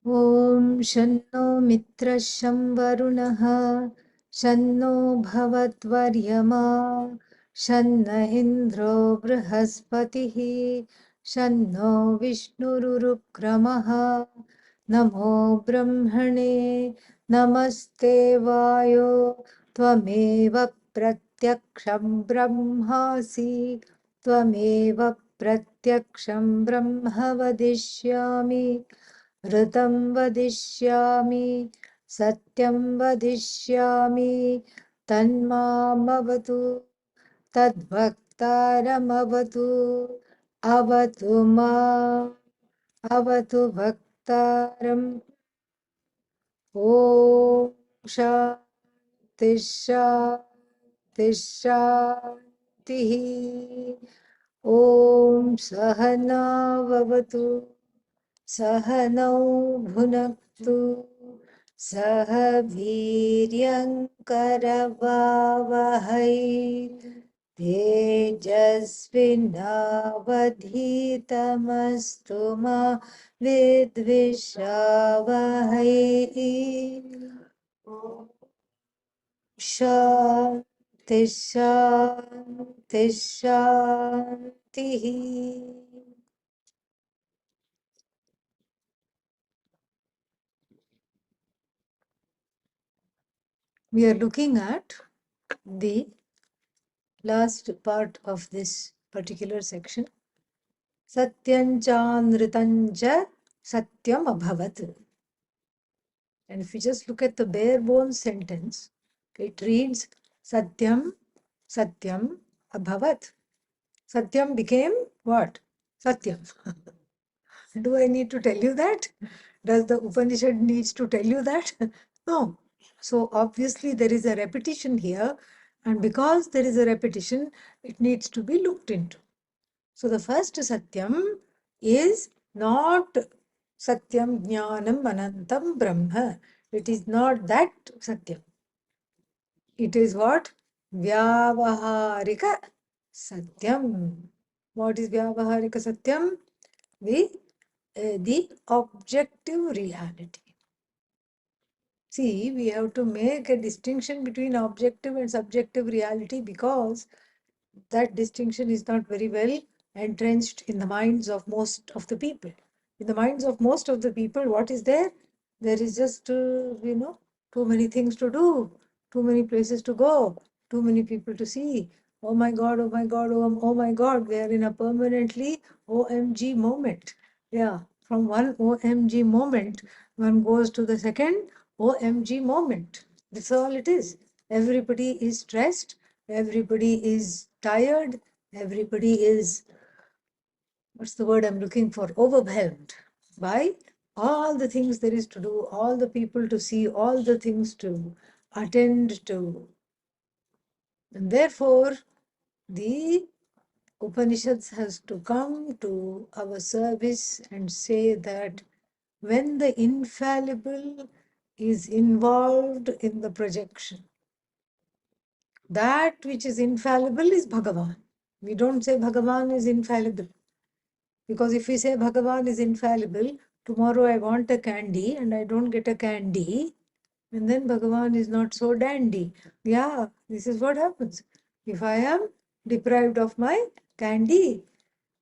Om Shanno Mitra Shamvarunaha Shanno Bhavatvaryama Shanna Indro Brihaspatihi Shanno Vishnurukramaha Namo Brahmane Namaste Vayo Tvameva Pratyaksham Brahmasi Tvameva Pratyaksham Brahma Vadishyami ऋतं वदिष्यामि सत्यं वदिष्यामि तन्मामवतु तद्भक्तारमवतु अवतु माम् अवतु भक्तारम् ॐ शान्ति शान्ति शान्तिः ॐ सहनाववतु सहनौ भुनक्तु सह वीर्यङ्करवावहै तेजस्विनावधीतमस्तु मा विद्विषावहै शान्ति शान्ति शान्तिः. We are looking at the last part of this particular section. Satyamchanritanja Satyam Abhavat. And if you just look at the bare bones sentence, it reads Satyam, Satyam Abhavat. Satyam became what? Satyam. Do I need to tell you that? Does the Upanishad needs to tell you that? No. So obviously there is a repetition here, and because there is a repetition, it needs to be looked into. So the first Satyam is not Satyam Jnanam Anantam Brahma. It is not that Satyam. It is what? Vyavaharika Satyam. What is Vyavaharika Satyam? The objective reality. See, we have to make a distinction between objective and subjective reality because that distinction is not very well entrenched in the minds of most of the people. In the minds of most of the people, what is there? There is just, too many things to do, too many places to go, too many people to see. Oh my God, oh my God, oh my God, we are in a permanently OMG moment. Yeah, from one OMG moment, one goes to the second OMG moment. That's all it is. Everybody is stressed, everybody is tired, everybody is, what's the word I'm looking for? Overwhelmed by all the things there is to do, all the people to see, all the things to attend to. And therefore, the Upanishads has to come to our service and say that when the infallible is involved in the projection, that which is infallible is Bhagavan. We don't say Bhagavan is infallible. Because if we say Bhagavan is infallible, tomorrow I want a candy and I don't get a candy, and then Bhagavan is not so dandy. Yeah, this is what happens. If I am deprived of my candy,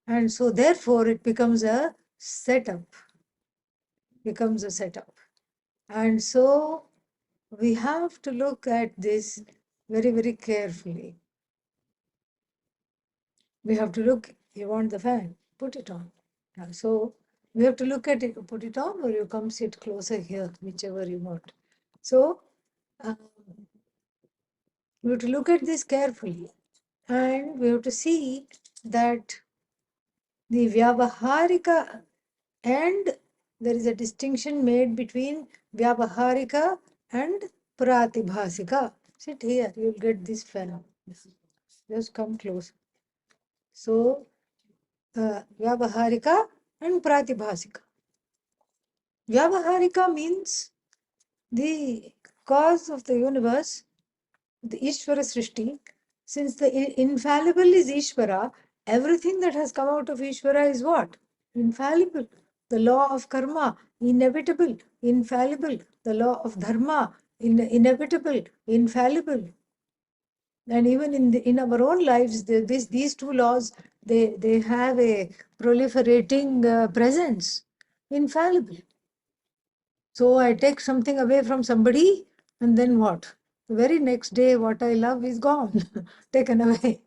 and so therefore it becomes a setup. Becomes a setup. And so we have to look at this very, very carefully. We have to look, you want the fan, put it on. Yeah, so we have to look at it, put it on, or you come sit closer here, whichever you want. So we have to look at this carefully, and we have to see that the Vyavaharika, and there is a distinction made between Vyavaharika and Pratibhasika. Sit here, you'll get this fan. Just come close. So, Vyavaharika and Pratibhasika. Vyavaharika means the cause of the universe, the Ishvara Srishti. Since the infallible is Ishvara, everything that has come out of Ishvara is what? Infallible. The law of karma, inevitable, infallible. The law of dharma, inevitable, infallible. And even in our own lives, these two laws, they have a proliferating presence, infallible. So I take something away from somebody, and then what? The very next day, what I love is gone, taken away.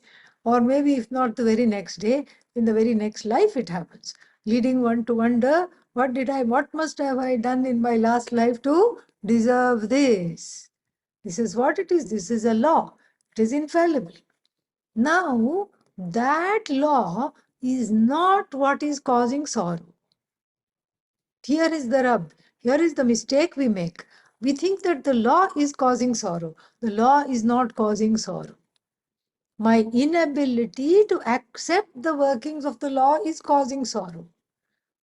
Or maybe if not the very next day, in the very next life it happens, leading one to wonder, what must have I done in my last life to deserve this? This is what it is. This is a law. It is infallible. Now, that law is not what is causing sorrow. Here is the rub. Here is the mistake we make. We think that the law is causing sorrow. The law is not causing sorrow. My inability to accept the workings of the law is causing sorrow.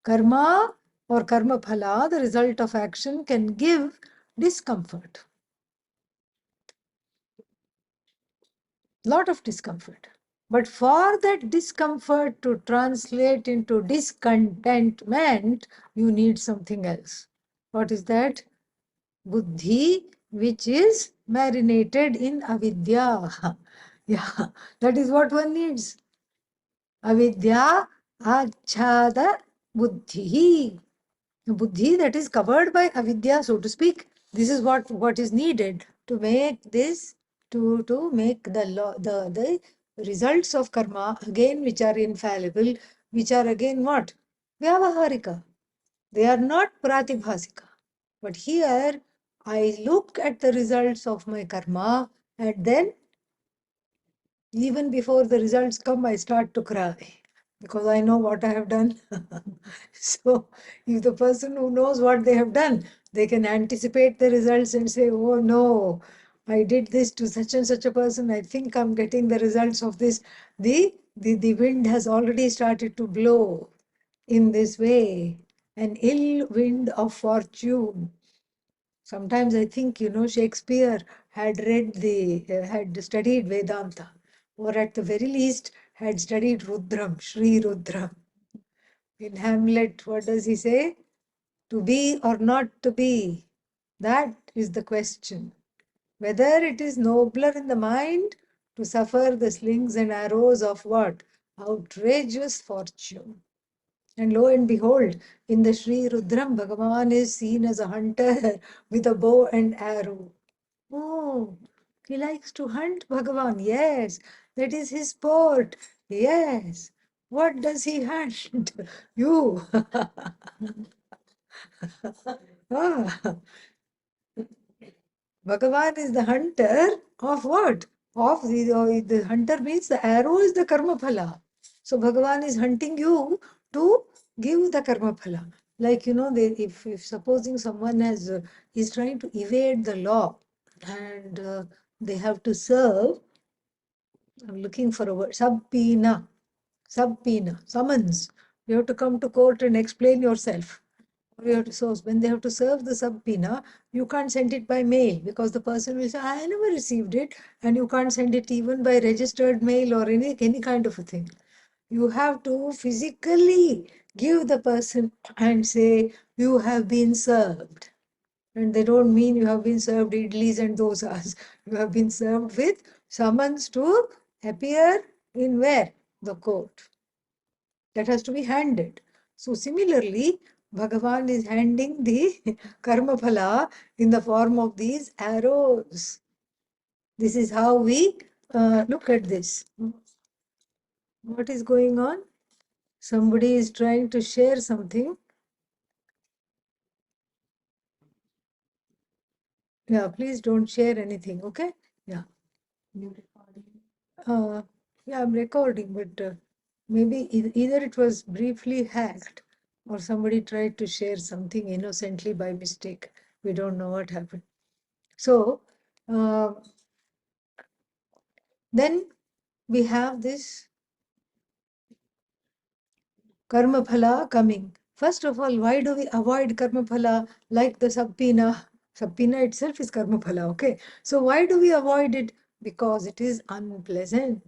Karma or karma phala, the result of action, can give discomfort. Lot of discomfort. But for that discomfort to translate into discontentment, you need something else. What is that? Buddhi, which is marinated in avidya. Yeah, that is what one needs. Avidya achada buddhi. Buddhi that is covered by avidya, so to speak. This is what is needed to make this, to make the law, the results of karma, again, which are infallible, which are again what? Vyavaharika. They are not pratibhasika. But here, I look at the results of my karma, and then even before the results come, I start to cry because I know what I have done. So, if the person who knows what they have done, they can anticipate the results and say, oh no, I did this to such and such a person. I think I'm getting the results of this. The wind has already started to blow in this way, an ill wind of fortune. Sometimes I think, Shakespeare had studied Vedanta, or at the very least had studied Rudram, Sri Rudram. In Hamlet, what does he say? To be or not to be? That is the question. Whether it is nobler in the mind to suffer the slings and arrows of what? Outrageous fortune. And lo and behold, in the Sri Rudram, Bhagavan is seen as a hunter with a bow and arrow. Oh, he likes to hunt, Bhagavan. Yes, that is his sport. Yes. What does he hunt? You. Ah, Bhagavan is the hunter of what? The hunter means the arrow is the karma phala. So Bhagavan is hunting you to give the karma phala. Like, if supposing someone is trying to evade the law, and they have to serve, I'm looking for a word, subpoena, summons. You have to come to court and explain yourself. So when they have to serve the subpoena, you can't send it by mail because the person will say, I never received it, and you can't send it even by registered mail or any kind of a thing. You have to physically give the person and say, you have been served. And they don't mean you have been served idlis and dosas. You have been served with summons to appear in where? The court. That has to be handed. So similarly, Bhagavan is handing the karma phala in the form of these arrows. This is how we look at this. What is going on? Somebody is trying to share something. Yeah, please don't share anything, okay? Yeah. Uh, yeah, I'm recording, but maybe either it was briefly hacked or somebody tried to share something innocently by mistake. We don't know what happened. So then we have this karma phala coming. First of all, why do we avoid karma phala like the subpoena? Subpoena itself is karma phala, okay? So why do we avoid it? Because it is unpleasant.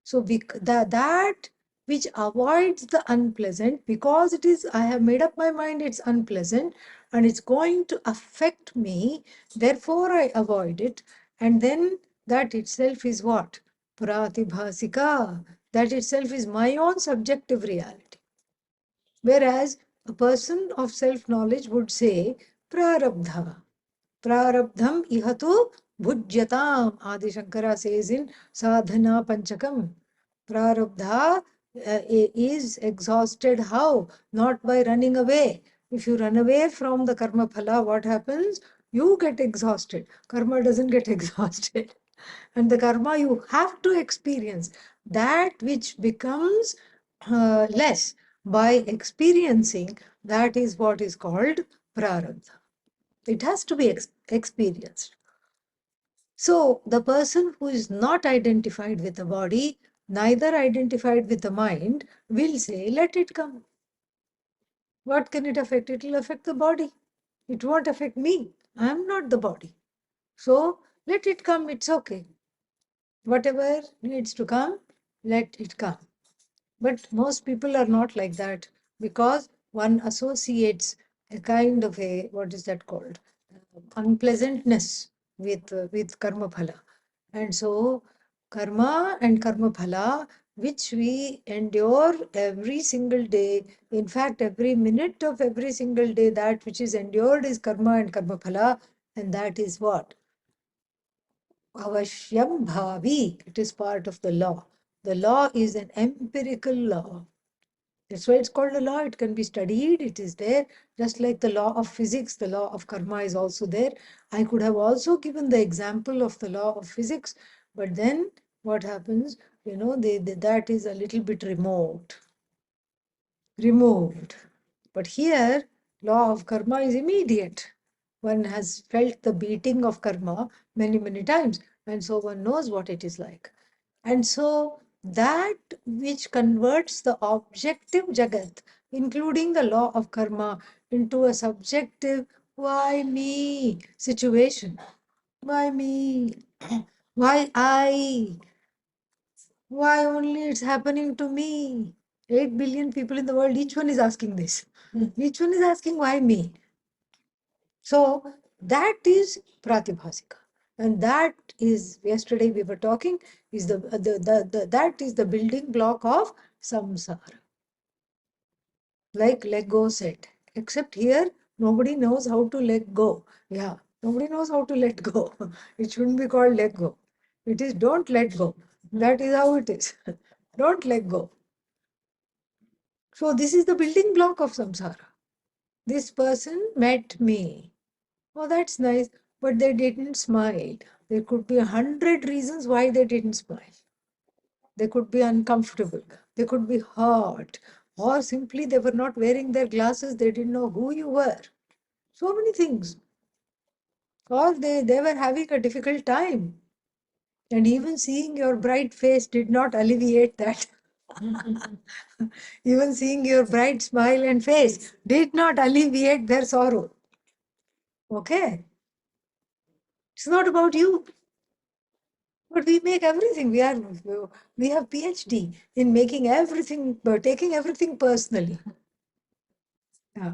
So that which avoids the unpleasant because I have made up my mind it's unpleasant and it's going to affect me. Therefore, I avoid it. And then that itself is what? Pratibhasika. That itself is my own subjective reality. Whereas a person of self-knowledge would say, prarabdha. Prarabdham ihatu bhujyatam. Adi Shankara says in Sadhana Panchakam. Prarabdha is exhausted. How? Not by running away. If you run away from the karma phala, what happens? You get exhausted. Karma doesn't get exhausted. And the karma you have to experience. That which becomes less by experiencing, that is what is called prarabdha. It has to be experienced. So the person who is not identified with the body, neither identified with the mind, will say, let it come. What can it affect? It will affect the body. It won't affect me. I am not the body. So let it come. It's okay. Whatever needs to come, let it come. But most people are not like that because one associates a kind of a, what is that called? Unpleasantness with karma phala. And so karma and karma phala, which we endure every single day, in fact, every minute of every single day, that which is endured is karma and karma phala, and that is what? Avashyam bhavi. It is part of the law. The law is an empirical law. That's why it's called a law. It can be studied. It is there. Just like the law of physics, the law of karma is also there. I could have also given the example of the law of physics, but then what happens? That is a little bit removed. But here, law of karma is immediate. One has felt the beating of karma many, many times, and so one knows what it is like. And so that which converts the objective jagat, including the law of karma, into a subjective, why me situation. Why me? Why I? Why only it's happening to me? 8 billion people in the world, each one is asking this. Each one is asking, why me? So that is pratibhasika. And that is, yesterday we were talking, is that is the building block of samsara. Like Lego said. Except here, nobody knows how to let go. Yeah, nobody knows how to let go. It shouldn't be called let go. It is don't let go. That is how it is. Don't let go. So this is the building block of samsara. This person met me. Oh, that's nice. But they didn't smile. There could be 100 reasons why they didn't smile. They could be uncomfortable. They could be hurt. Or simply they were not wearing their glasses. They didn't know who you were. So many things. Or they were having a difficult time. And even seeing your bright face did not alleviate that. Even seeing your bright smile and face did not alleviate their sorrow. Okay? It's not about you. But we make everything. We have PhD in making everything, taking everything personally. Yeah.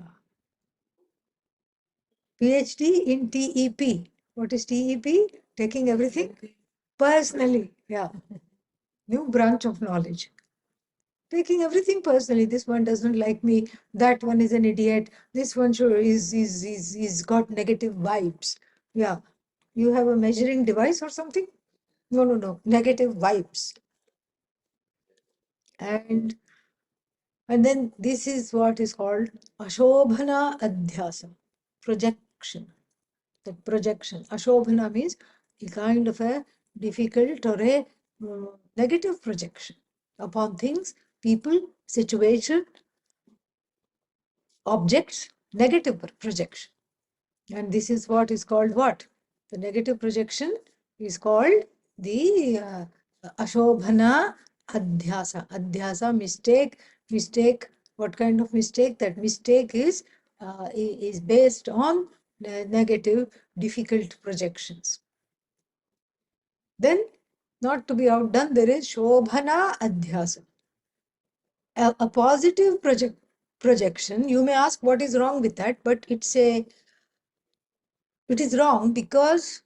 PhD in TEP. What is TEP? Taking everything personally. Yeah. New branch of knowledge. Taking everything personally. This one doesn't like me. That one is an idiot. This one sure is got negative vibes. Yeah. You have a measuring device or something? No, no, no. Negative vibes. And then this is what is called Ashobhana Adhyasa, projection. The projection. Ashobhana means a kind of a difficult or a negative projection upon things, people, situation, objects, negative projection. And this is what is called what? The negative projection is called the Ashobhana Adhyasa. Adhyasa, mistake. What kind of mistake? That mistake is based on negative, difficult projections. Then, not to be outdone, there is Shobhana Adhyasa. A positive projection, you may ask what is wrong with that, but it is wrong because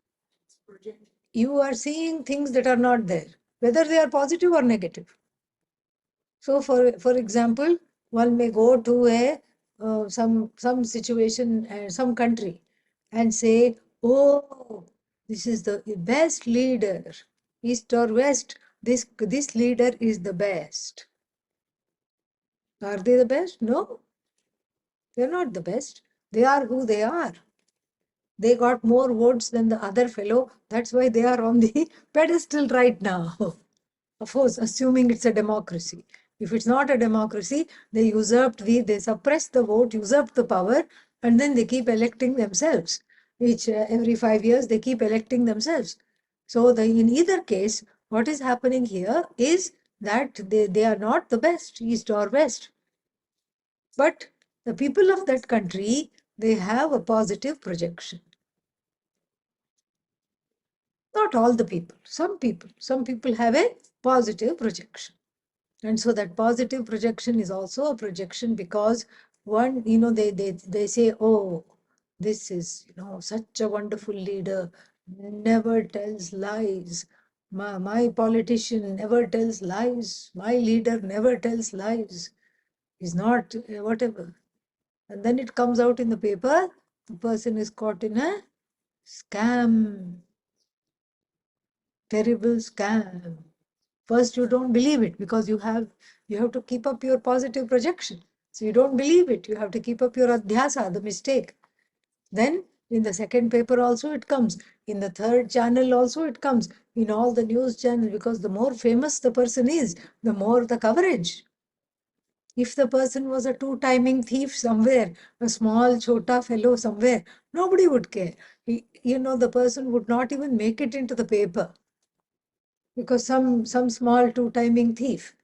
you are seeing things that are not there, whether they are positive or negative. So, for example, one may go to a some situation, some country, and say, "Oh, this is the best leader, east or west. This leader is the best." Are they the best? No, they're not the best. They are who they are. They got more votes than the other fellow. That's why they are on the pedestal right now. Of course, assuming it's a democracy. If it's not a democracy, they suppress the vote, usurp the power, and then they keep electing themselves. Every 5 years, they keep electing themselves. So in either case, what is happening here is that they are not the best, east or west. But the people of that country, they have a positive projection. Not all the people, some people. Some people have a positive projection. And so that positive projection is also a projection because one, they say, oh, this is, such a wonderful leader, never tells lies. My politician never tells lies. My leader never tells lies. He's not whatever. And then it comes out in the paper, the person is caught in a scam, terrible scam. First, you don't believe it because you have to keep up your positive projection. So you don't believe it. You have to keep up your adhyasa, the mistake. Then in the second paper also it comes. In the third channel also it comes. In all the news channels, because the more famous the person is, the more the coverage. If the person was a two-timing thief somewhere, a small chota fellow somewhere, nobody would care. The person would not even make it into the paper because some small two-timing thief,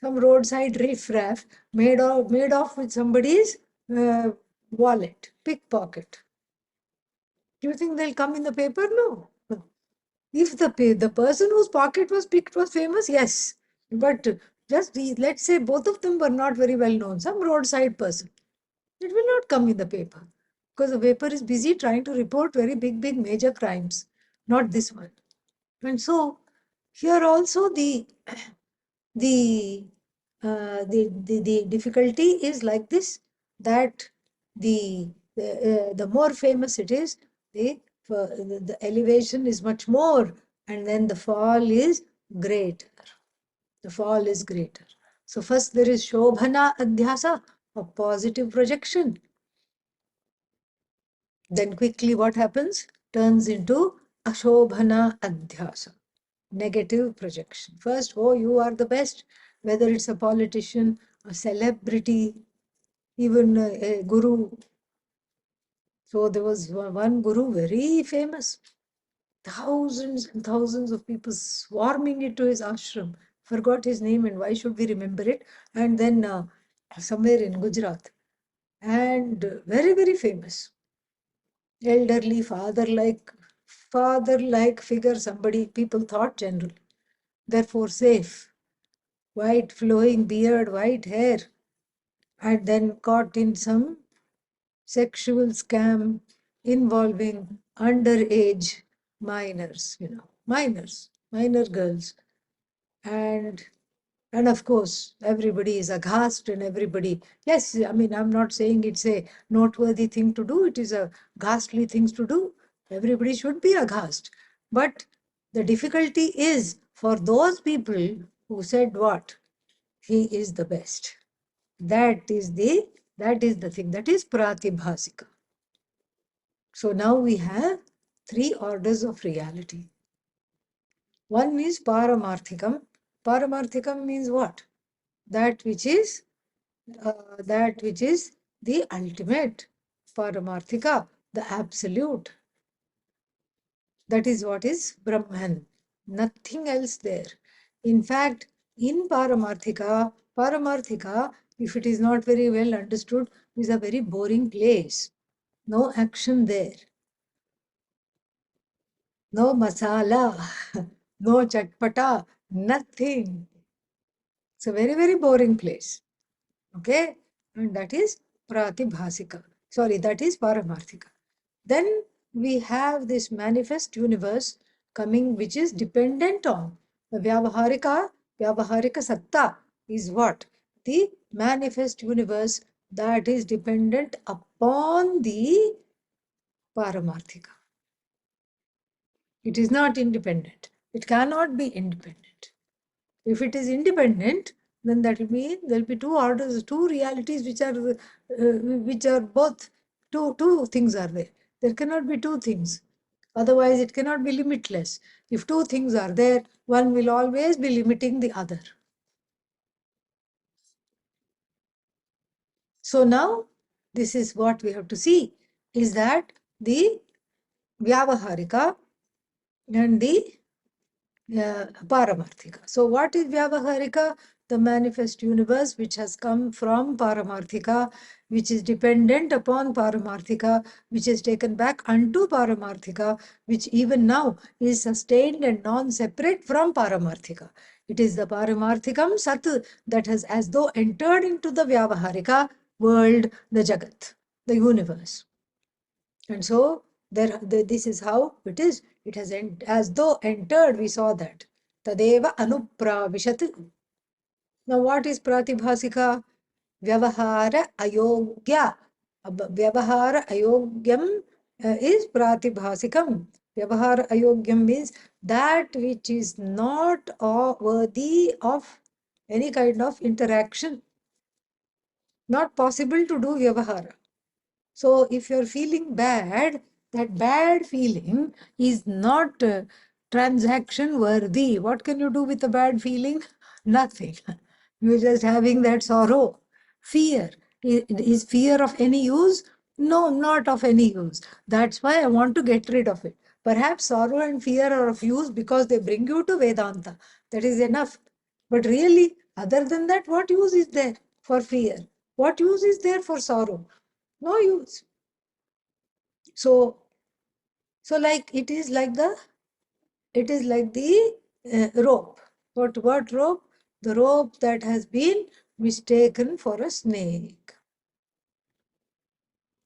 some roadside riffraff made off with somebody's wallet, pickpocket. Do you think they'll come in the paper? No. If the person whose pocket was picked was famous, yes. But let's say both of them were not very well known, some roadside person, it will not come in the paper because the paper is busy trying to report very big major crimes, not this one. And so here also the the difficulty is like this, that the more famous it is, the elevation is much more, and then the fall is greater. The fall is greater. So first there is Shobhana Adhyasa, a positive projection. Then quickly what happens? Turns into Ashobhana Adhyasa, negative projection. First, oh, you are the best, whether it's a politician, a celebrity, even a guru. So there was one guru, very famous. Thousands and thousands of people swarming into his ashram. Forgot his name, and why should we remember it? And then somewhere in Gujarat. And very famous. Elderly, father-like figure, somebody people thought general. Therefore safe. White flowing beard, white hair. And then caught in some sexual scam involving underage minors, minor girls. And of course, everybody is aghast and everybody, yes, I mean, I'm not saying it's a noteworthy thing to do. It is a ghastly thing to do. Everybody should be aghast. But the difficulty is for those people who said what? He is the best. That is the thing. That is pratibhasika. So now we have three orders of reality. One is paramarthikam. Paramarthikam means what? That which is the ultimate. Paramarthika, the absolute. That is what is Brahman. Nothing else there. In fact, in Paramarthika, if it is not very well understood, is a very boring place. No action there. No masala, no chatpata, nothing. It's a very, very boring place. Okay? And that is Pratibhasika. Sorry, that is Paramarthika. Then we have this manifest universe coming, which is dependent on the Vyavaharika Satta is what? The manifest universe that is dependent upon the Paramarthika. It is not independent. It cannot be independent. If it is independent, then that will mean there will be two orders, two realities which are both two things are there. There cannot be two things. Otherwise, it cannot be limitless. If two things are there, one will always be limiting the other. So now, this is what we have to see, is that the Vyavaharika and the Paramarthika. So what is Vyavaharika? The manifest universe which has come from Paramarthika, which is dependent upon Paramarthika, which is taken back unto Paramarthika, which even now is sustained and non-separate from Paramarthika. It is the Paramarthikam Sat that has as though entered into the Vyavaharika world, the Jagat, the universe. And so this is how it is. It has as though entered, we saw that. Tadeva anupravishat. Now what is Pratibhasika? Vyavahara ayogya. Vyavahara ayogyam is Pratibhasikam. Vyavahara ayogyam means that which is not worthy of any kind of interaction. Not possible to do Vyavahara. So if you're feeling bad, that bad feeling is not transaction worthy. What can you do with a bad feeling? Nothing. You're just having that sorrow. Fear. Is fear of any use? No, not of any use. That's why I want to get rid of it. Perhaps sorrow and fear are of use because they bring you to Vedanta. That is enough. But really, other than that, what use is there for fear? What use is there for sorrow? No use. So like it is like the rope. What rope? The rope that has been mistaken for a snake.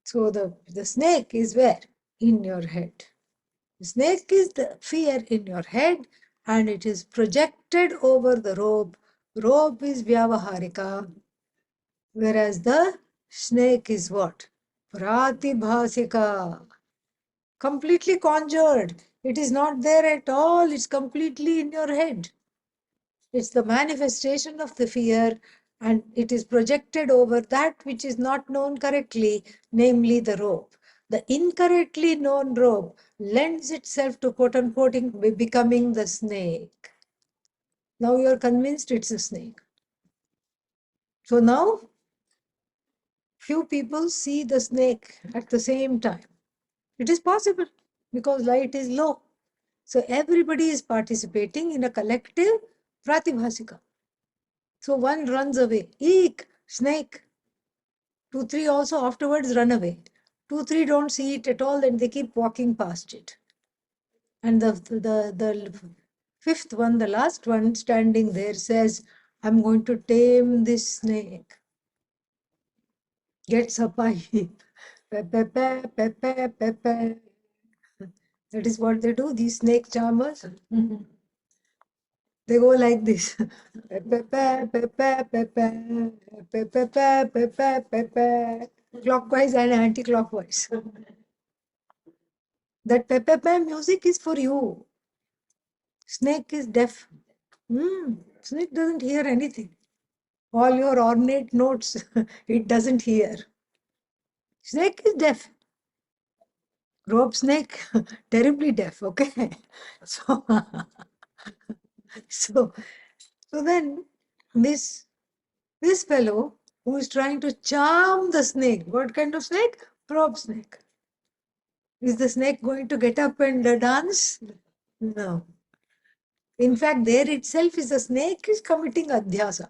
So the snake is where? In your head. The snake is the fear in your head and it is projected over the rope. Rope is Vyavaharika, whereas the snake is what? Pratibhasika. Completely conjured. It is not there at all. It's completely in your head. It's the manifestation of the fear and it is projected over that which is not known correctly, namely the rope. The incorrectly known rope lends itself to quote unquote becoming the snake. Now you are convinced it's a snake. So now few people see the snake at the same time. It is possible because light is low. So everybody is participating in a collective pratibhasika. So one runs away. Eek, snake. 2, 3 also afterwards run away. 2, 3 don't see it at all and they keep walking past it. And the fifth one, the last one standing there says, I'm going to tame this snake. Gets up a heap. Pepe, pepe, pepe. That is what they do, these snake charmers. They go like this. Clockwise and anti-clockwise. That pepe music is for you. Snake is deaf. Snake doesn't hear anything. All your ornate notes, it doesn't hear. Snake is deaf. Rope snake, terribly deaf, okay? So, so then this fellow who is trying to charm the snake, what kind of snake? Rope snake. Is the snake going to get up and dance? No. In fact, there itself is the snake is committing adhyasa.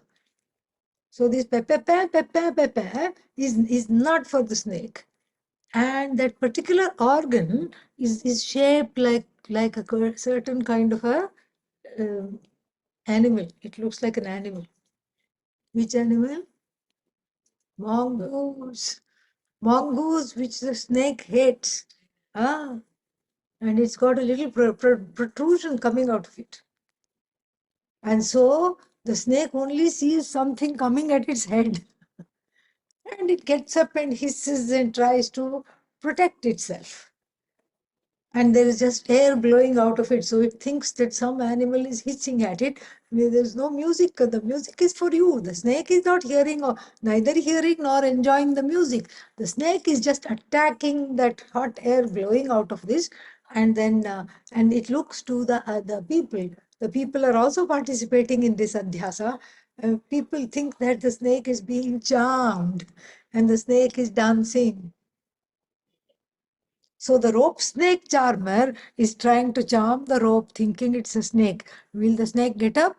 So this pepe is not for the snake. And that particular organ is shaped like a certain kind of a animal. It looks like an animal. Which animal? Mongoose. Mongoose, which the snake hates. Ah, and it's got a little protrusion coming out of it. And so the snake only sees something coming at its head. And it gets up and hisses and tries to protect itself. And there is just air blowing out of it. So it thinks that some animal is hissing at it. There's no music. The music is for you. The snake is not hearing or neither hearing nor enjoying the music. The snake is just attacking that hot air blowing out of this. And then and it looks to the people. The people are also participating in this adhyasa. People think that the snake is being charmed and the snake is dancing. So the rope snake charmer is trying to charm the rope, thinking it's a snake. Will the snake get up?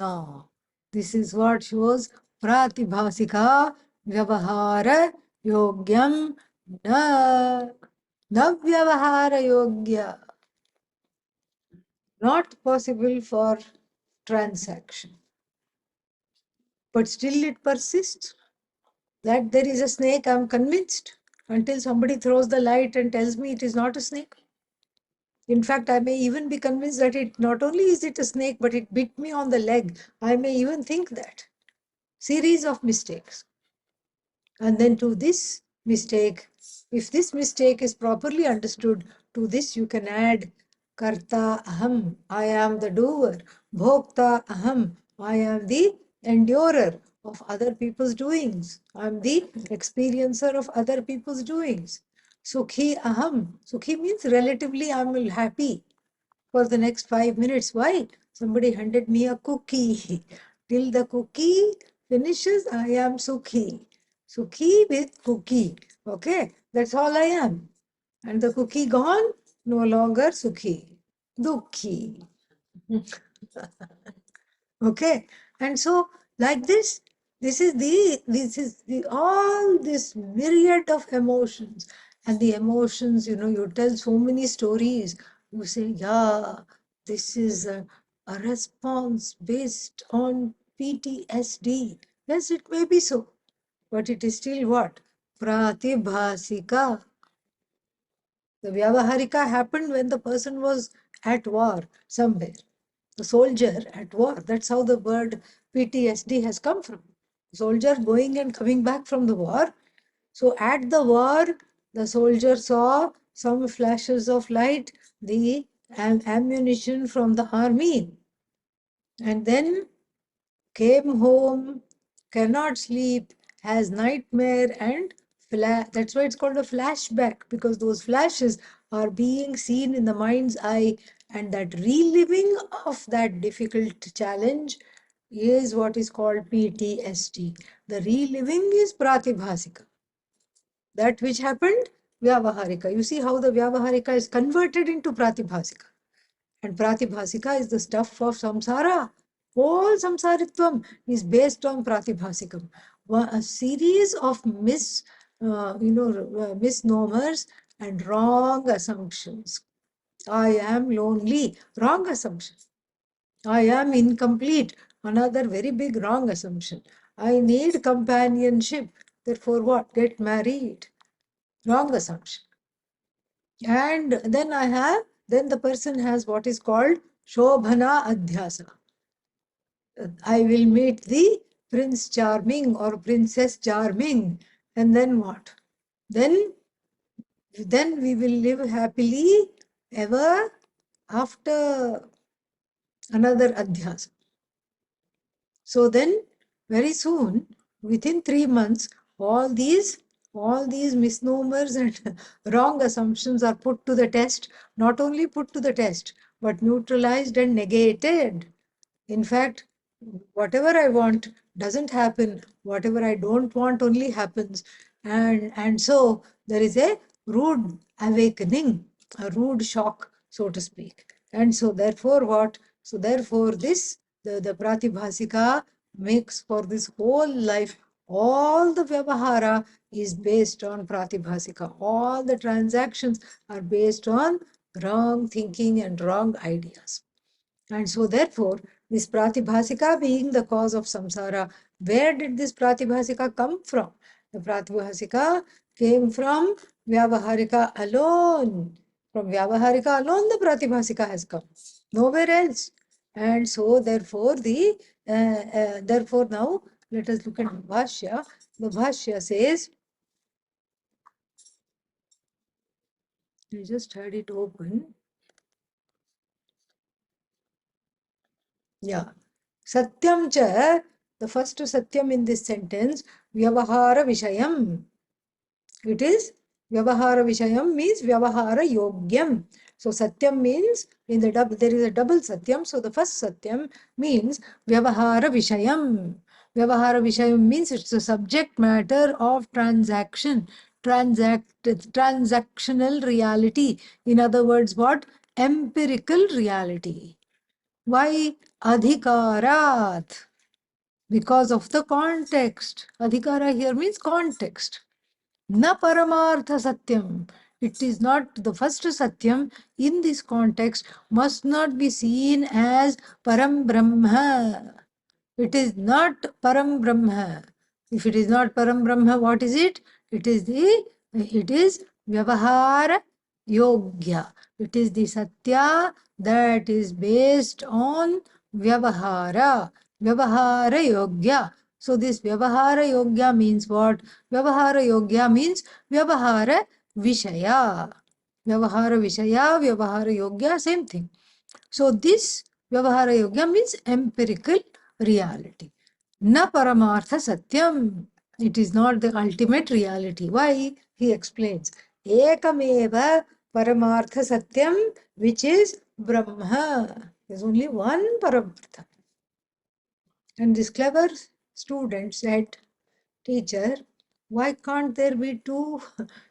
No. This is what shows pratibhasika vyavahara yogyam na vyavahara yogya. Not possible for transaction. But still it persists. That there is a snake, I'm convinced. Until somebody throws the light and tells me it is not a snake. In fact, I may even be convinced that it not only is it a snake, but it bit me on the leg. I may even think that. Series of mistakes. And then to this mistake, if this mistake is properly understood, to this you can add karta aham, I am the doer. Bhokta aham, I am the endurer of other people's doings. I am the experiencer of other people's doings. Sukhi aham. Sukhi means relatively I am happy for the next 5 minutes. Why? Somebody handed me a cookie. Till the cookie finishes, I am Sukhi. Sukhi with cookie. Okay, that's all I am. And the cookie gone, no longer Sukhi. Dukhi. Okay, and so like this is the all this myriad of emotions. And the emotions, you tell so many stories. You say, yeah, this is a response based on PTSD. Yes, it may be so, but it is still what? Pratibhasika. The Vyavaharika happened when the person was at war somewhere. The soldier at war. That's how the word PTSD has come from. Soldier going and coming back from the war. So at the war, the soldier saw some flashes of light, the ammunition from the army. And then came home, cannot sleep, has nightmare, and that's why it's called a flashback, because those flashes are being seen in the mind's eye, and that reliving of that difficult challenge is what is called PTSD. The reliving is pratibhasika. That which happened, vyavaharika. You see how the vyavaharika is converted into pratibhasika. And pratibhasika is the stuff of samsara. Whole samsaritvam is based on pratibhasikam. A series of misnomers and wrong assumptions. I am lonely, wrong assumption. I am incomplete, another very big wrong assumption. I need companionship, therefore what? Get married, wrong assumption. And then the person has what is called Shobhana Adhyasa. I will meet the Prince Charming or Princess Charming. And then what? Then we will live happily ever after. Another Adhyasa. So then very soon, within 3 months, all these misnomers and wrong assumptions are put to the test. Not only put to the test, but neutralized and negated. In fact, whatever I want doesn't happen. Whatever I don't want only happens. And so there is a rude awakening, a rude shock, so to speak. And so therefore what? So therefore the Pratibhasika makes for this whole life, all the Vyavahara is based on Pratibhasika. All the transactions are based on wrong thinking and wrong ideas. And so therefore, this pratibhasika being the cause of samsara, Where did this Pratibhasika come from? The Pratibhasika came from Vyavaharika alone. From Vyavaharika alone, the Pratibhasika has come. Nowhere else. And so, therefore, now let us look at the Bhashya. The Bhashya says, I just had it open. Yeah. Satyam cha, the first Satyam in this sentence, Vyavahara Vishayam. It is Vyavahara Vishayam means Vyavahara Yogyam. So Satyam means there is a double Satyam. So the first Satyam means Vyavahara Vishayam. Vyavahara Vishayam means it's the subject matter of transaction, transactional reality. In other words, what? Empirical reality. Why? Adhikarat. Because of the context. Adhikara here means context. Na paramartha satyam. It is not the first satyam in this context, must not be seen as param brahma. It is not param brahma. If it is not param brahma, what is it? It is vyavahara yogya. It is the satya that is based on vyavahara. Vyavahara yogya. So this vyavahara yogya means what? Vyavahara yogya means vyavahara vishaya. Vyavahara vishaya, vyavahara yogya, same thing. So this Vyavahara Yoga means empirical reality. Na Paramartha Satyam. It is not the ultimate reality. Why? He explains. Ekameva Paramartha Satyam, which is Brahma. There's only one Paramartha. And this clever student said, teacher, why can't there be two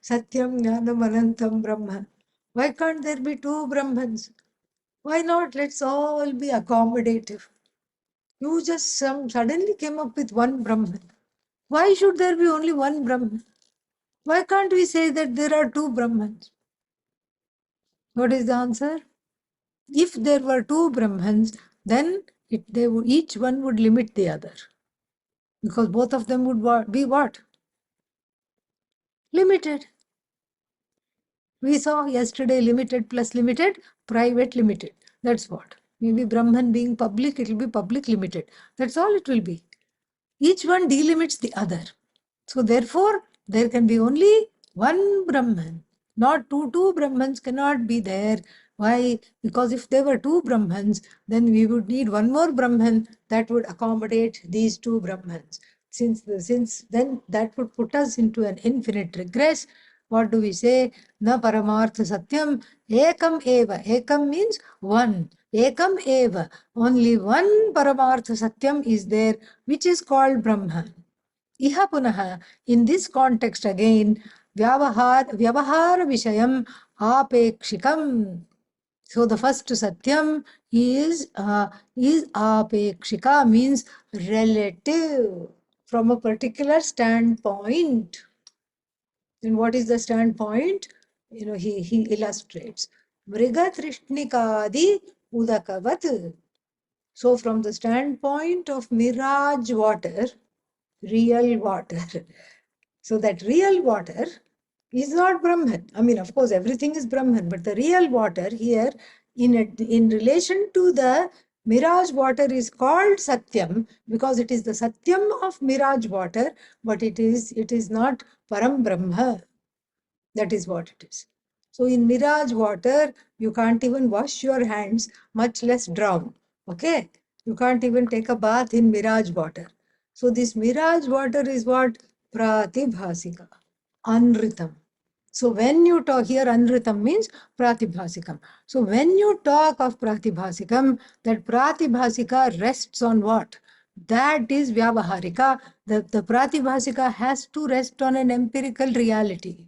Satyam, Jnanam, Anantam, Brahma? Why can't there be two Brahmans? Why not? Let's all be accommodative. You just suddenly came up with one Brahman. Why should there be only one Brahman? Why can't we say that there are two Brahmans? What is the answer? If there were two Brahmans, then each one would limit the other. Because both of them would be what? Limited. We saw yesterday limited plus limited, private limited. That's what. Maybe Brahman being public, it will be public limited. That's all it will be. Each one delimits the other. So therefore, there can be only one Brahman. Not two. Two Brahmans cannot be there. Why? Because if there were two Brahmans, then we would need one more Brahman that would accommodate these two Brahmans. Since then that would put us into an infinite regress. What do we say? Na paramartha satyam ekam eva. Ekam means one. Ekam eva. Only one paramartha satyam is there, which is called Brahman. Iha punaha, in this context again, vyavahara vishayam apekshikam. So the first satyam is apekshika, means relative, from a particular standpoint. And what is the standpoint? He illustrates. Mriga trishnikadi udakavat. So from the standpoint of mirage water, real water. So that real water is not Brahman. I mean, of course, everything is Brahman, but the real water here, in relation to the mirage water, is called Satyam because it is the Satyam of mirage water, but it is not Param Brahma. That is what it is. So in mirage water, you can't even wash your hands, much less drown. Okay? You can't even take a bath in mirage water. So this mirage water is what? Pratibhasika, Anritam. So when you talk here, Anritam means Pratibhasikam. So when you talk of Pratibhasikam, that Pratibhasika rests on what? That is Vyavaharika. The Pratibhasika has to rest on an empirical reality.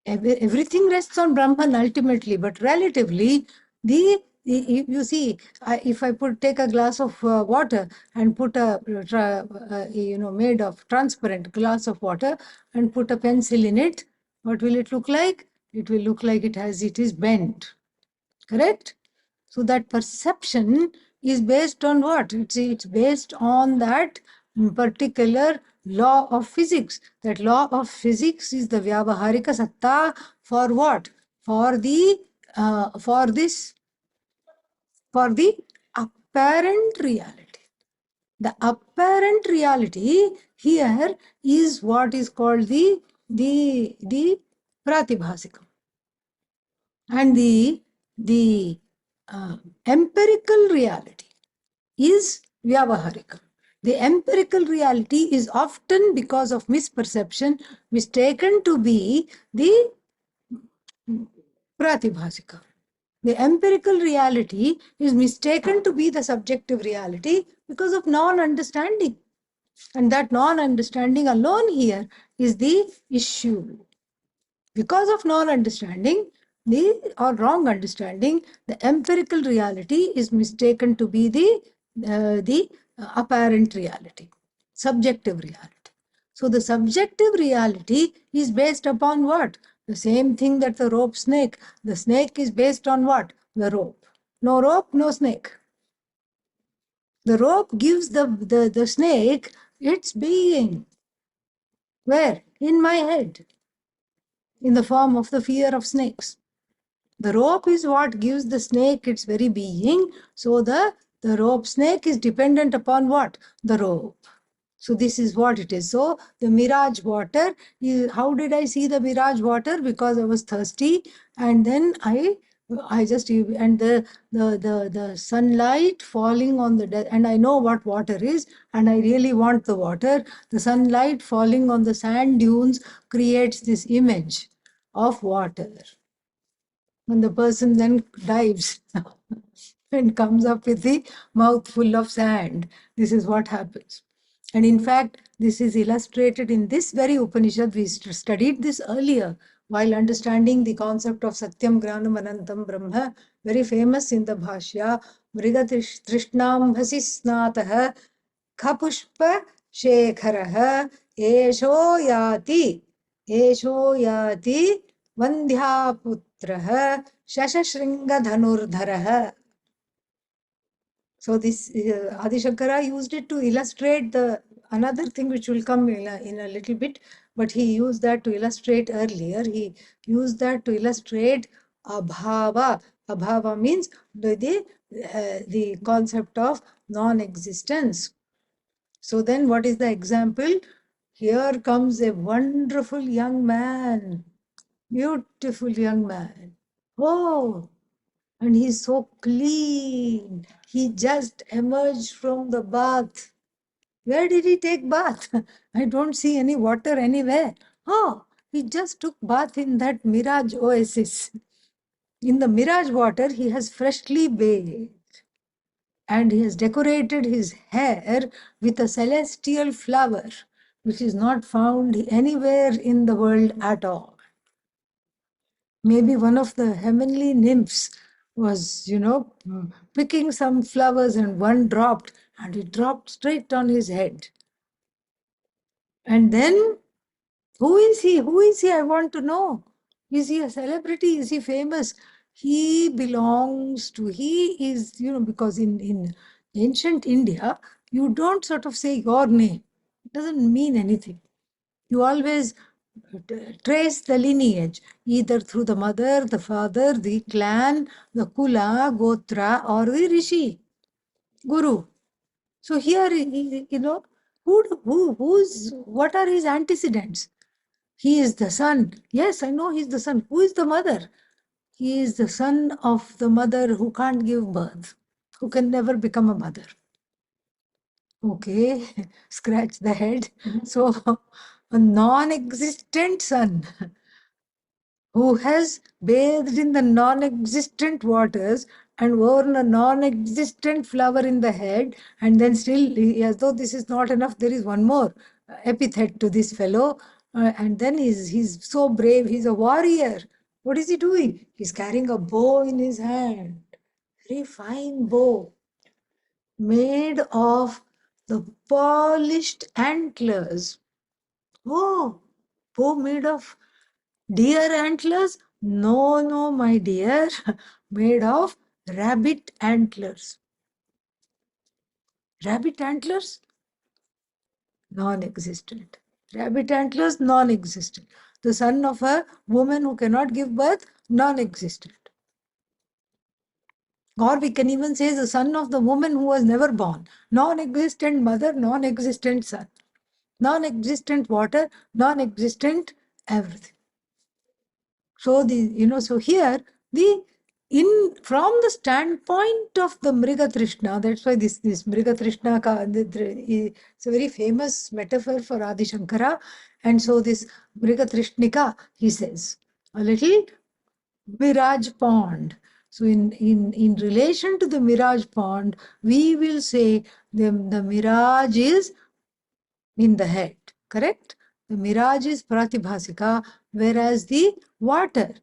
Everything rests on Brahman ultimately, but relatively, you see, if I take a glass of water and put made of transparent glass of water and put a pencil in it, what will it look like? It will look like it is bent. Correct? So that perception is based on what? It's based on that particular law of physics. That law of physics is the Vyavaharika Satta for what? For the for the apparent reality. The apparent reality here is what is called the pratibhasikam. And the empirical reality is vyavaharikam. The empirical reality is often, because of misperception, mistaken to be the pratibhasika. The empirical reality is mistaken to be the subjective reality because of non-understanding. And that non-understanding alone here is the issue. Because of non-understanding, or wrong understanding, the empirical reality is mistaken to be the apparent reality, subjective reality. So the subjective reality is based upon what? The same thing that the rope snake. The snake is based on what? The rope. No rope, no snake. The rope gives the snake its being. Where? In my head, in the form of the fear of snakes. The rope is what gives the snake its very being. So the rope snake is dependent upon what? The rope. So this is what it is. So the mirage water, how did I see the mirage water? Because I was thirsty, and then I just, and the sunlight falling on the, and I know what water is, and I really want the water. The sunlight falling on the sand dunes creates this image of water. When the person then dives and comes up with the mouth full of sand, this is what happens. And in fact, this is illustrated in this very Upanishad. We studied this earlier while understanding the concept of Satyam Granam Anantam Brahma, very famous in the Bhashya. Mriga Trishnam Bhasisnataha Khapushpa Shekharaha Esho Yati Vandhyaputraha Shashashringadhanurdharaha. So this Adi Shankara used it to illustrate the another thing which will come in a little bit, but he used that to illustrate earlier. He used that to illustrate abhava. Abhava means the concept of non-existence. So then what is the example? Here comes a wonderful young man, beautiful young man. Oh, and he's so clean. He just emerged from the bath. Where did he take bath? I don't see any water anywhere. Oh, he just took bath in that mirage oasis. In the mirage water, he has freshly bathed. And he has decorated his hair with a celestial flower, which is not found anywhere in the world at all. Maybe one of the heavenly nymphs was, picking some flowers, and one dropped, and it dropped straight on his head. And then, who is he? Who is he? I want to know. Is he a celebrity? Is he famous? He is, because in ancient India, you don't sort of say your name. It doesn't mean anything. You always trace the lineage, either through the mother, the father, the clan, the kula, gotra, or the rishi, guru. So here, what are his antecedents? He is the son. Yes, I know he's the son. Who is the mother? He is the son of the mother who can't give birth, who can never become a mother. Okay, scratch the head. So, a non-existent son who has bathed in the non-existent waters and worn a non-existent flower in the head, and then still, as though this is not enough, there is one more epithet to this fellow, and then he's so brave, he's a warrior. What is he doing? He's carrying a bow in his hand, very fine bow, made of the polished antlers. Oh, bow made of deer antlers? No, no, my dear, made of rabbit antlers. Rabbit antlers? Non-existent. Rabbit antlers, non-existent. The son of a woman who cannot give birth, non-existent. Or we can even say the son of the woman who was never born. Non-existent mother, non-existent son. Non-existent water, non-existent everything. So so here the in from the standpoint of the Mriga Trishna, that's why this Mriga Trishna it's a very famous metaphor for Adi Shankara, and so this Mriga Trishnika, he says, a little mirage pond. So in relation to the mirage pond, we will say the mirage is in the head, correct? The mirage is pratibhasika, whereas the water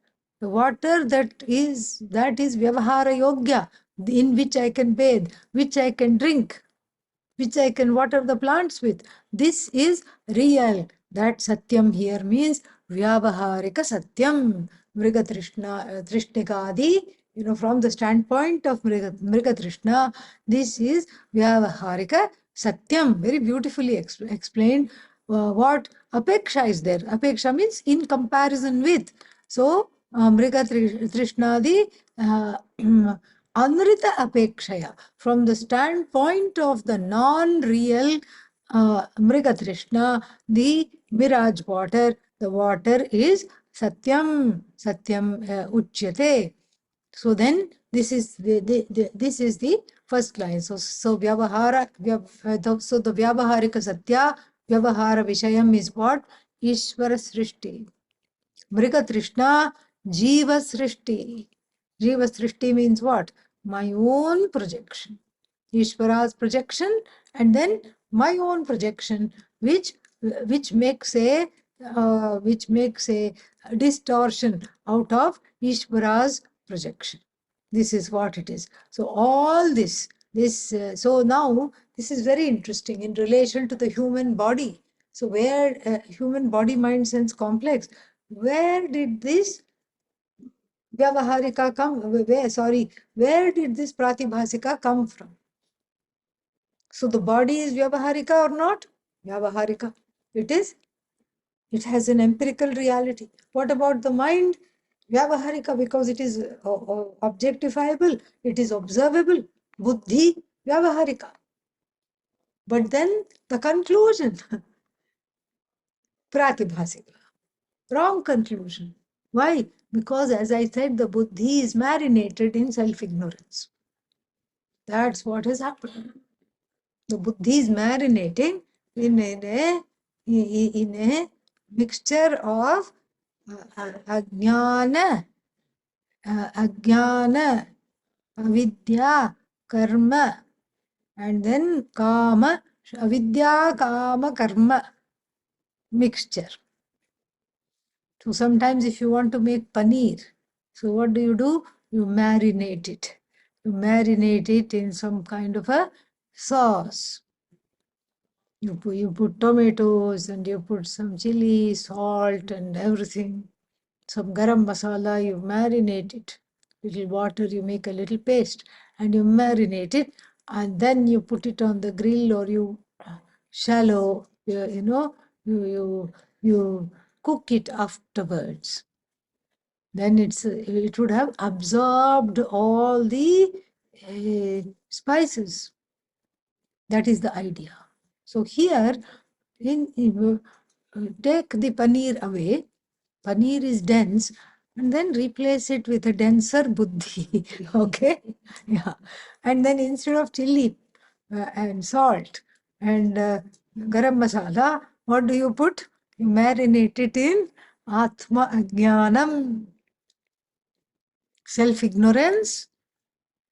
that is vyavahara yogya, in which I can bathe, which I can drink, which I can water the plants with. This is real. That satyam here means vyavaharika satyam. Mriga Trishna, Trishnikadi, from the standpoint of Mriga Trishna, this is vyavaharika satyam. Very beautifully explained. What apeksha is there? Apeksha means in comparison with. So, Mriga Trishnadi, Anrita Apekshaya, from the standpoint of the non-real Mriga Trishna, the mirage water, the water is Satyam Uchyate. So then this is this is the first line. So Vyavahara, so the Vyavaharika Satya, Vyavahara Vishayam is what? Ishvara Srishti. Mriga Trishna, Jiva Srishti. Jiva Srishti means what? My own projection. Ishvara's projection, and then my own projection, which makes a distortion out of Ishvara's projection. This is what it is. So all so now this is very interesting in relation to the human body. So where human body, mind, sense complex, where did this Vyavaharika come? Where did this Pratibhasika come from? So the body is Vyavaharika or not? Vyavaharika. It is. It has an empirical reality. What about the mind? Vyavaharika, because it is objectifiable, it is observable. Buddhi, Vyavaharika. But then the conclusion, Pratibhasika. Wrong conclusion. Why? Because as I said, the Buddhi is marinated in self-ignorance. That's what has happened. The Buddhi is marinating in a mixture of ajnana, avidya, karma, and then kama, avidya, kama, karma mixture. So sometimes if you want to make paneer, so what do? You marinate it. You marinate it in some kind of a sauce. You put tomatoes and you put some chili, salt and everything. Some garam masala, you marinate it. Little water, you make a little paste and you marinate it, and then you put it on the grill, or you shallow, you cook it afterwards. Then it would have absorbed all the spices. That is the idea. So here, take the paneer away. Paneer is dense, and then replace it with a denser buddhi. Okay? Yeah. And then instead of chili and salt and garam masala, what do you put? You marinate it in Atma Ajnanam, self-ignorance,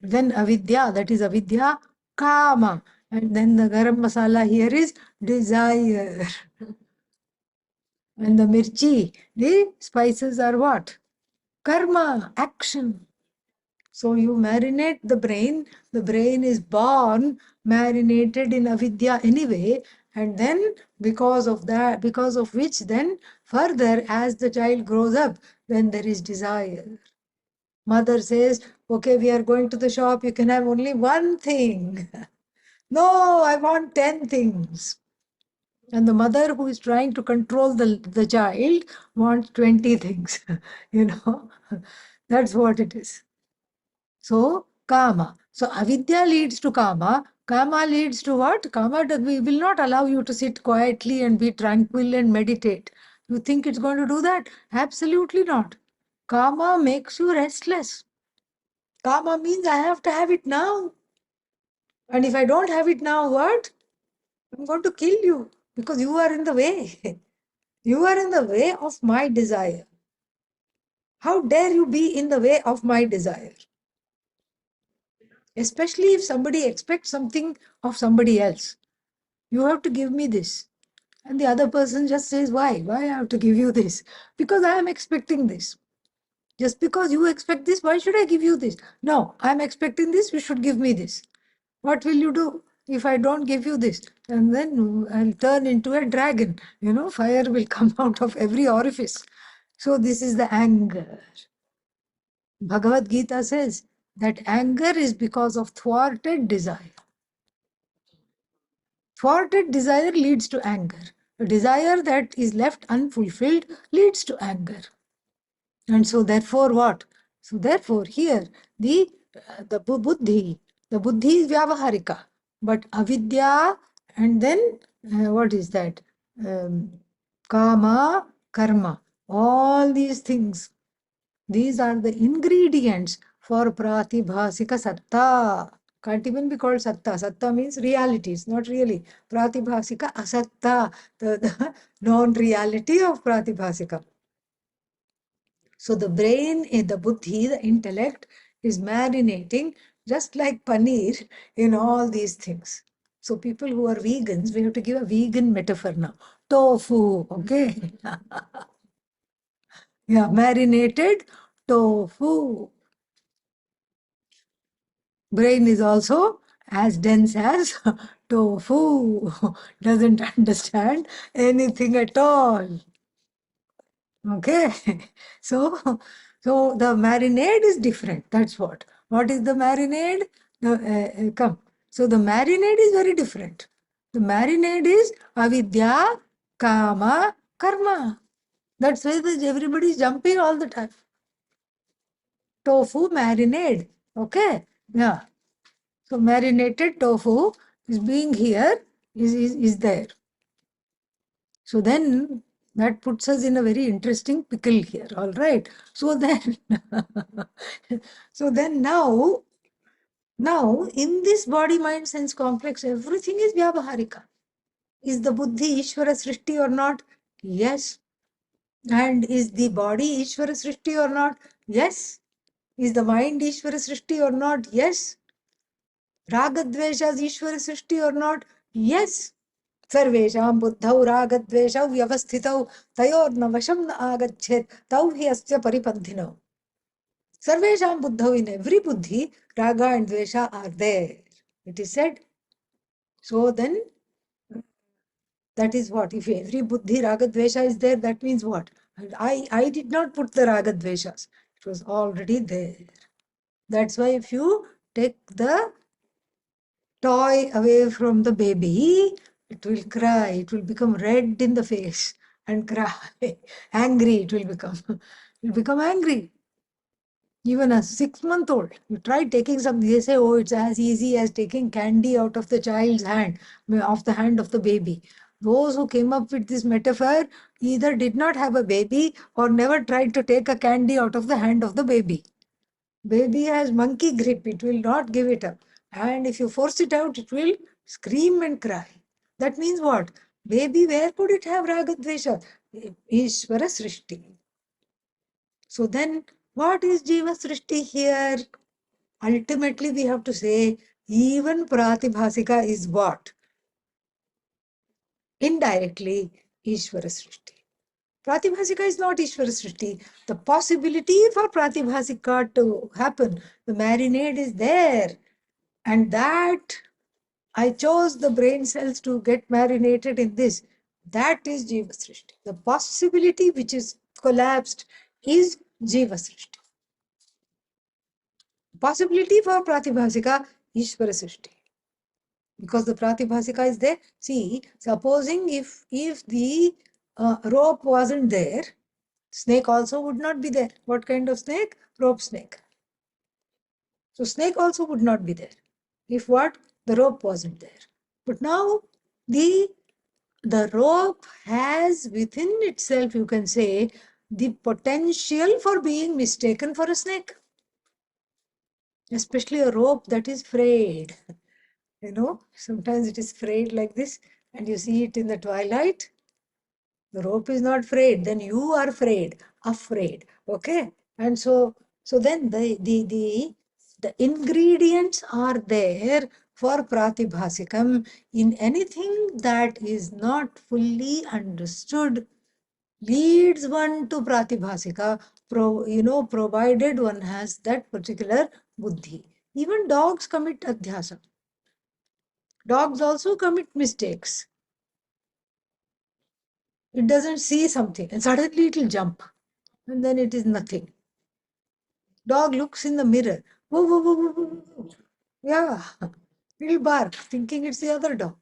then avidya, that is avidya, kama, and then the garam masala here is desire. And the mirchi, the spices are what? Karma, action. So you marinate the brain is born marinated in avidya anyway, and then because of which then further as the child grows up, then there is desire. Mother says, okay, we are going to the shop, you can have only one thing. No, I want 10 things. And the mother who is trying to control the child wants 20 things. You know, that's what it is. So, kama. So, avidya leads to kama. Kama leads to what? Kama will not allow you to sit quietly and be tranquil and meditate. You think it's going to do that? Absolutely not. Kama makes you restless. Kama means I have to have it now. And if I don't have it now, what? I'm going to kill you because you are in the way. You are in the way of my desire. How dare you be in the way of my desire? Especially if somebody expects something of somebody else. You have to give me this. And the other person just says, why? Why I have to give you this? Because I am expecting this. Just because you expect this, why should I give you this? No, I am expecting this, you should give me this. What will you do if I don't give you this? And then I'll turn into a dragon. You know, fire will come out of every orifice. So this is the anger. Bhagavad Gita says that anger is because of thwarted desire. Thwarted desire leads to anger. A desire that is left unfulfilled leads to anger. And so therefore what? So therefore here the buddhi is vyavaharika, but avidya and then what is that? Kama, karma. All these things, these are the ingredients for pratibhasika satta. Can't even be called satta. Satta means reality. It's not really. Pratibhasika asatta, the non-reality of pratibhasika. So the brain, the buddhi, the intellect is marinating just like paneer in all these things. So people who are vegans, we have to give a vegan metaphor now. Tofu, okay? Yeah, marinated tofu. Brain is also as dense as tofu. Doesn't understand anything at all. Okay. So, so the marinade is different. That's what. What is the marinade? Come. So the marinade is very different. The marinade is avidya, kama, karma. That's why everybody is jumping all the time. Tofu marinade. Okay. Yeah. So marinated tofu is being here, is there. So then that puts us in a very interesting pickle here. All right. So then, so then now in this body, mind, sense complex, everything is vyavaharika. Is the buddhi Ishvara Srishti or not? Yes. And is the body Ishvara Srishti or not? Yes. Is the mind Ishvara Srishti or not? Yes. Ragadvesha is Ishvara Srishti or not? Yes. सर्वेषां बुद्धौ रागद्वेषौ व्यवस्थितौ तयोर्न वशं न आगच्छेत् तौ हि अस्य परिपन्थिनौ. Sarvesham buddhau, in every buddhi, raga and dvesha are there. It is said. So then, that is what? If every buddhi raga dvesha is there, that means what? I did not put the raga dveshas. It was already there. That's why if you take the toy away from the baby, it will cry. It will become red in the face and cry. Angry it will become. It will become angry. Even a 6-month-old, you try taking something, they say, oh, it's as easy as taking candy out of the child's hand, off the hand of the baby. Those who came up with this metaphor either did not have a baby or never tried to take a candy out of the hand of the baby. Baby has monkey grip, it will not give it up. And if you force it out, it will scream and cry. That means what? Baby, where could it have ragadvesha? Ishvara Srishti. So then, what is Jiva Srishti here? Ultimately, we have to say, even Pratibhasika is what? Indirectly, Ishvara Srishti. Pratibhasika is not Ishvara Srishti. The possibility for Pratibhasika to happen, the marinade is there. And that, I chose the brain cells to get marinated in this. That is Jiva Srishti. The possibility which is collapsed is Jiva Srishti. Possibility for Pratibhasika, Ishvara Srishti. because the Pratibhasika is there. See, supposing if the rope wasn't there, snake also would not be there. What kind of snake? Rope snake. So snake also would not be there if what? The rope wasn't there. But now the rope has within itself, you can say, the potential for being mistaken for a snake. Especially a rope that is frayed. You know, sometimes it is frayed like this, and you see it in the twilight. The rope is not frayed, then you are afraid. Okay? And so then the ingredients are there for Pratibhasikam. In anything that is not fully understood leads one to Pratibhasika, provided one has that particular buddhi. Even dogs commit adhyasa. Dogs also commit mistakes. It doesn't see something and suddenly it will jump and then it is nothing. Dog looks in the mirror. Woo, woo, woo, woo, woo, woo. Yeah, it will bark thinking it's the other dog.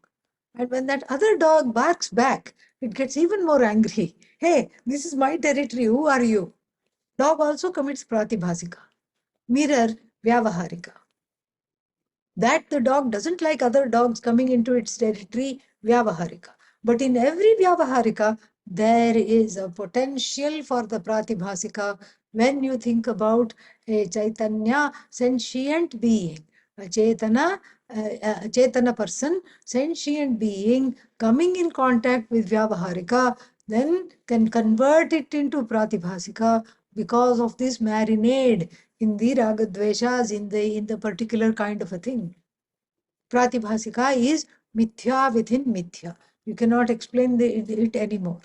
And when that other dog barks back, it gets even more angry. Hey, this is my territory. Who are you? Dog also commits pratibhasika. Mirror, vyavaharika. That the dog doesn't like other dogs coming into its territory, vyavaharika. But in every vyavaharika, there is a potential for the pratibhasika when you think about a Chaitanya, sentient being, a Chetana person, sentient being coming in contact with vyavaharika, then can convert it into pratibhasika because of this marinade in the ragadveshas, in the particular kind of a thing. Pratibhasika is mithya within mithya. You cannot explain it anymore.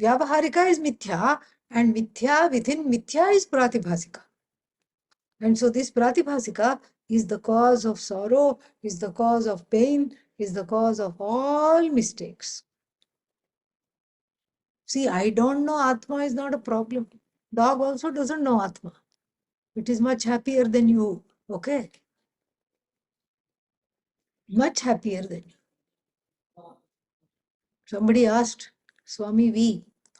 Vyavaharika is mithya, and mithya within mithya is pratibhasika. And so this pratibhasika is the cause of sorrow, is the cause of pain, is the cause of all mistakes. See, I don't know Atma is not a problem. Dog also doesn't know Atma. It is much happier than you. Okay? Much happier than you. Somebody asked Swami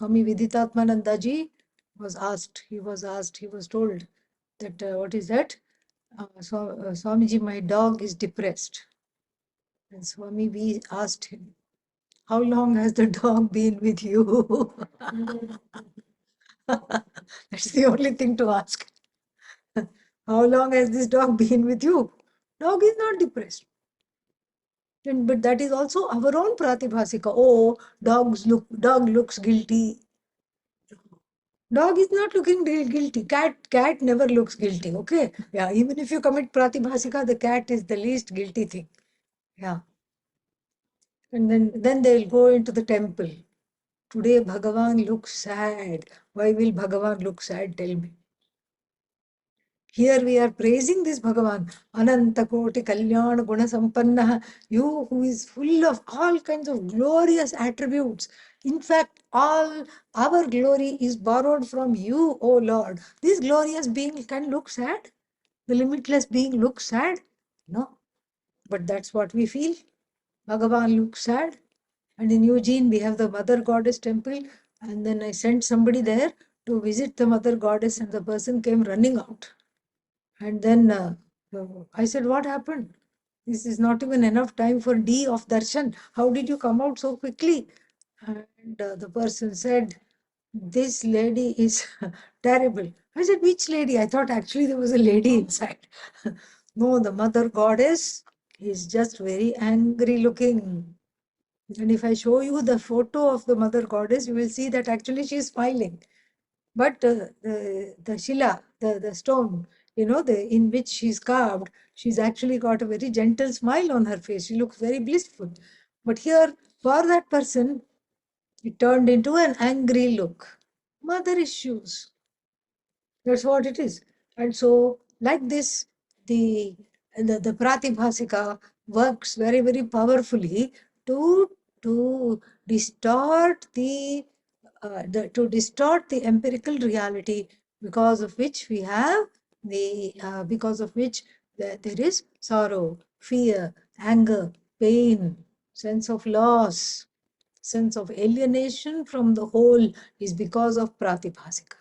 Viditatmananda ji was asked, he was told that, what is that? Swamiji, my dog is depressed. And Swami V asked him, how long has the dog been with you? That's the only thing to ask. How long has this dog been with you? Dog is not depressed. But that is also our own pratibhasika. Oh, dog looks guilty. Dog is not looking guilty. Cat never looks guilty. Okay. Yeah. Even if you commit pratibhasika, the cat is the least guilty thing. Yeah. And then they'll go into the temple. Today Bhagavan looks sad. Why will Bhagavan look sad? Tell me. Here we are praising this Bhagavan, Ananta Koti Kalyana Guna Sampanna, you who is full of all kinds of glorious attributes. In fact, all our glory is borrowed from you, O Lord. This glorious being can look sad. The limitless being looks sad. No, but that's what we feel. Bhagavan looks sad. And in Eugene, we have the Mother Goddess temple. And then I sent somebody there to visit the Mother Goddess, and the person came running out. And then I said, what happened? This is not even enough time for D of darshan. How did you come out so quickly? And the person said, this lady is terrible. I said, which lady? I thought actually there was a lady inside. No, the Mother Goddess is just very angry looking. And if I show you the photo of the Mother Goddess, you will see that actually she is smiling. But the Shila, the stone, in which she's carved, she's actually got a very gentle smile on her face. She looks very blissful. But here, for that person, it turned into an angry look. Mother issues. That's what it is. And so, like this, the pratibhasika works very, very powerfully to distort to distort the empirical reality, because of which we have because of which there is sorrow, fear, anger, pain, sense of loss, sense of alienation from the whole is because of pratibhasika.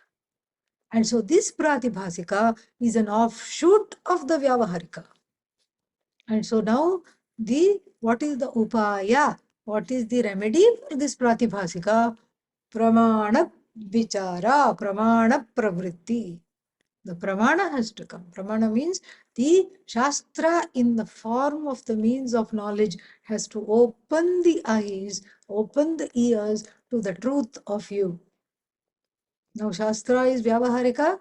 And so this pratibhasika is an offshoot of the vyavaharika. And so now what is the upaya? What is the remedy for this pratibhasika? Pramana vichara, pramana pravritti. The pramana has to come. Pramana means the shastra in the form of the means of knowledge has to open the eyes, open the ears to the truth of you. Now shastra is vyavaharika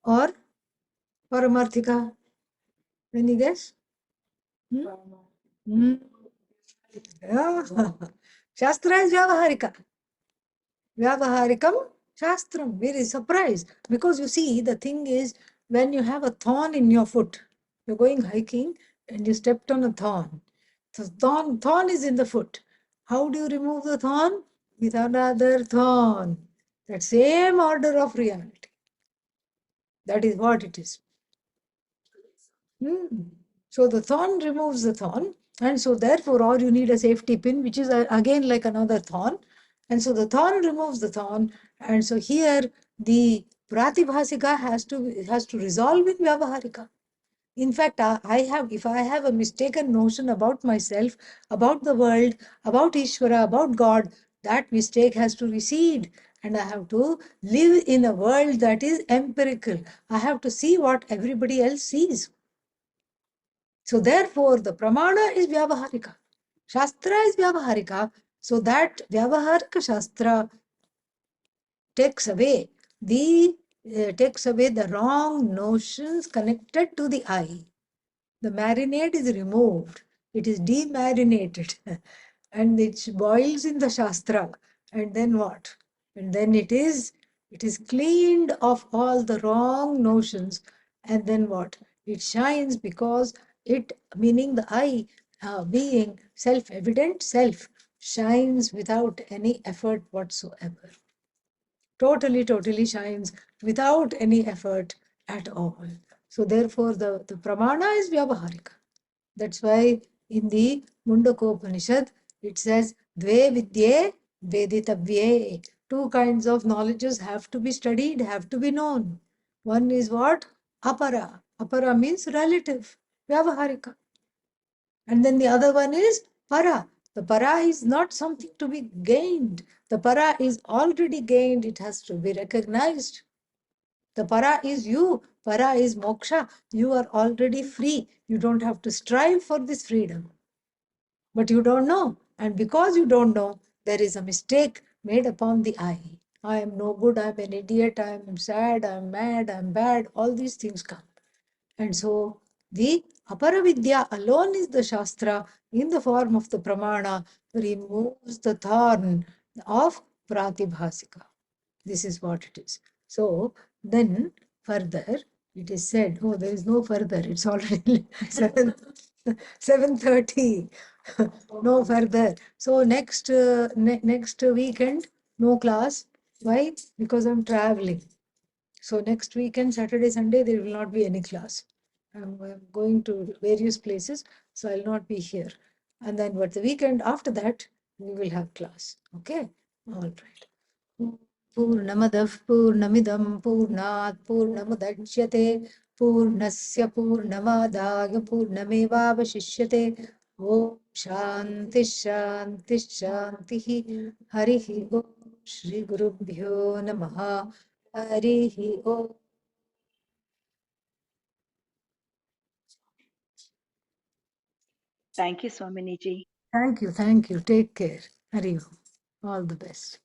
or paramarthika? Any guess? Hmm? Yeah. Shastra is vyavaharika. Vyavaharikam Shastram. Very surprised. Because you see, the thing is, when you have a thorn in your foot, you're going hiking and you stepped on a thorn. The thorn is in the foot. How do you remove the thorn? With another thorn. That same order of reality. That is what it is. So the thorn removes the thorn, and so therefore, or you need a safety pin, which is again like another thorn. And so the thorn removes the thorn, and so here the pratibhasika has to resolve in vyavaharika. In fact, if I have a mistaken notion about myself, about the world, about Ishvara, about God, that mistake has to recede. And I have to live in a world that is empirical. I have to see what everybody else sees. So therefore, the pramana is vyavaharika. Shastra is vyavaharika. So that vyavaharika shastra takes away the wrong notions connected to the eye. The marinade is removed. It is demarinated. And it boils in the shastra. And then what? And then it is cleaned of all the wrong notions. And then what? It shines because meaning the eye, being self-evident, self, shines without any effort whatsoever. Totally shines without any effort at all. So therefore, the pramana is vyavaharika. That's why in the Mundakopanishad, it says, Dve vidye veditavye. Two kinds of knowledges have to be studied, have to be known. One is what? Apara. Apara means relative, vyavaharika. And then the other one is para. The para is not something to be gained. The para is already gained. It has to be recognized. The para is you. Para is moksha. You are already free. You don't have to strive for this freedom. But you don't know. And because you don't know, there is a mistake made upon the eye. I am no good. I am an idiot. I am sad. I am mad. I am bad. All these things come. And so the Aparavidya alone is the Shastra in the form of the Pramana removes the thorn of Pratibhasika. This is what it is. So then further it is said, oh, there is no further. It's already 7:30. No further. So next next weekend, no class. Why? Because I'm traveling. So next weekend, Saturday, Sunday, there will not be any class. I'm going to various places, so I'll not be here. And then, but the weekend after that, we will have class. Okay? All right. पूर्णमदः पूर्णमिदं पूर्णात् पूर्णमुदच्यते पूर्णस्य पूर्णमादाय पूर्णमेवावशिष्यते ॐ शान्तिः शान्तिः शान्तिः हरिः ॐ श्रीगुरुभ्यो नमः हरिः ॐ Thank you, Swaminiji. Thank you. Take care. Hari Om. All the best.